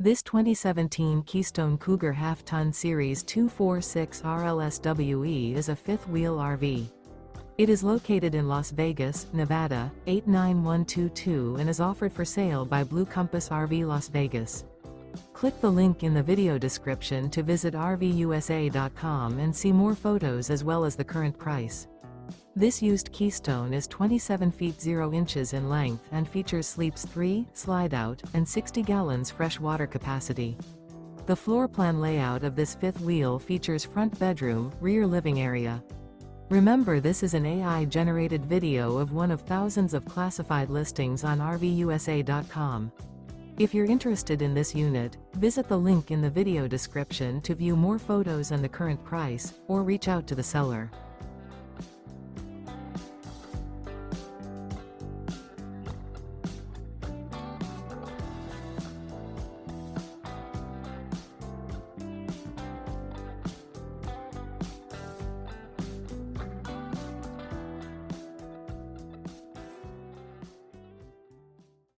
This 2017 Keystone Cougar Half-Ton Series 246 RLSWE is a fifth-wheel RV. It is located in Las Vegas, Nevada, 89122 and is offered for sale by Blue Compass RV Las Vegas. Click the link in the video description to visit RVUSA.com and see more photos as well as the current price. This used Keystone is 27 feet 0 inches in length and features sleeps 3, Slideout, and 60 gallons fresh water capacity. The floor plan layout of this fifth wheel features front bedroom, rear living area. Remember, this is an AI-generated video of one of thousands of classified listings on RVUSA.com. If you're interested in this unit, visit the link in the video description to view more photos and the current price, or reach out to the seller.